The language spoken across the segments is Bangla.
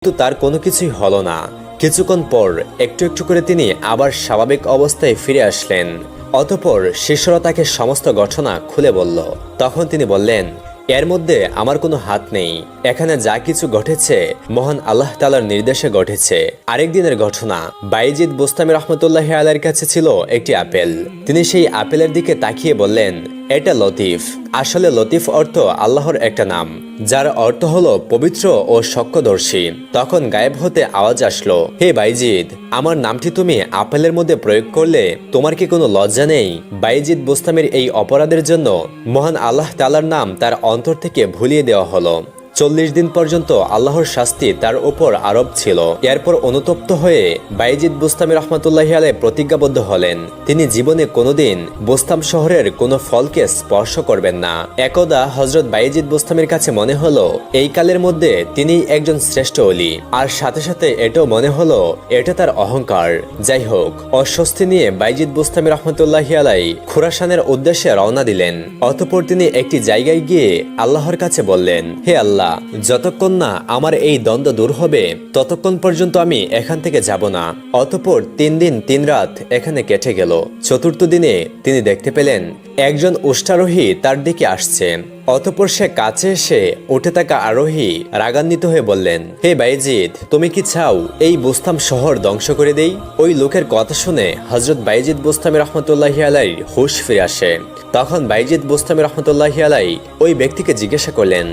কিন্তু তার কোনো কিছুই হলো না। কিছুক্ষণ পর একটু একটু করে তিনি আবার স্বাভাবিক অবস্থায় ফিরে আসলেন। অতঃপর শিষ্যরা তাকে সমস্ত ঘটনা খুলে বলল। তখন তিনি বললেন, এর মধ্যে আমার কোনো হাত নেই। এখানে যা কিছু ঘটেছে মহান আল্লাহ তাআলার নির্দেশে ঘটেছে। আরেক দিনের ঘটনা, বাইজিদ বুস্তামি রহমতুল্লাহি আলাইহির কাছে ছিল একটি আপেল। তিনি সেই আপেলের দিকে তাকিয়ে বললেন, এটা লতিফ। আসলে লতিফ অর্থ আল্লাহর একটা নাম, যার অর্থ হলো পবিত্র ও সক্যদর্শী। তখন গায়েব হতে আওয়াজ আসলো, হে বাইজিদ, আমার নামটি তুমি আপেলের মধ্যে প্রয়োগ করলে তোমার কি কোনো লজ্জা নেই? বাইজিদ বুস্তামির এই অপরাধের জন্য মহান আল্লাহ তাআলার নাম তার অন্তর থেকে ভুলিয়ে দেওয়া হলো। 40 দিন পর্যন্ত আল্লাহর শাস্তি তার উপর আরোপ ছিল। এরপর অনুতপ্ত হয়ে বাইজিদ বুস্তামি রহমতুল্লাহি আলাইহি প্রতিজ্ঞাবদ্ধ হলেন, তিনি জীবনে কোনোদিন বুস্তাম শহরের কোনো ফলকে স্পর্শ করবেন না। একদা হযরত বাইজিদ বুস্তামির কাছে মনে হলো এই কালের মধ্যে তিনি একজন শ্রেষ্ঠ ওলি, আর সাথে সাথে এটাও মনে হলো এটা তার অহংকার। যাই হোক, অস্বস্তি নিয়ে বাইজিদ বুস্তামি রহমতুল্লাহি আলাইহি খুরাসানের উদ্দেশ্যে রওনা দিলেন। অতঃপর তিনি একটি জায়গায় গিয়ে আল্লাহর কাছে বললেন, হে আল্লাহ, যতক্ষণ না আমার এই দ্বন্দ্ব দূর হবে ততক্ষণ পর্যন্ত আমি এখান থেকে যাব না। অতঃপর 3 দিন 3 রাত এখানে কেটে গেল। চতুর্থ দিনে তিনি দেখতে পেলেন একজন উষ্ট্রারোহী তার দিকে আসছে। অতঃপর সে কাছে এসে উঠে থাকা আরোহী রাগান্বিত হয়ে বললেন, হে বাইজিদ, তুমি কি চাও এই বুস্তাম শহর ধ্বংস করে দেই? ওই লোকের কথা শুনে হযরত বাইজিদ বুস্তামি রহমতুল্লাহি আলাইহি হুঁশ ফিরে আসে। তখন বাইজিদ বুস্তামি রহমতুল্লাহি আলাইহি ওই ব্যক্তিকে জিজ্ঞাসা করলেন,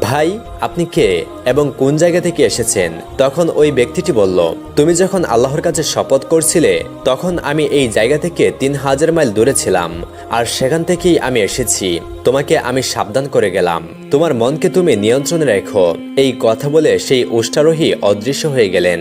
ভাই, আপনি কে এবং কোন জায়গা থেকে এসেছেন? তখন ওই ব্যক্তিটি বলল, তুমি যখন আল্লাহর কাছে শপথ করছিলে তখন আমি এই জায়গা থেকে 3000 মাইল দূরে ছিলাম, আর সেখান থেকেই আমি এসেছি। তোমাকে আমি সাবধান করে গেলাম, তোমার মনকে তুমি নিয়ন্ত্রণে রেখো। এই কথা বলে সেই উষ্ট্রারোহী অদৃশ্য হয়ে গেলেন।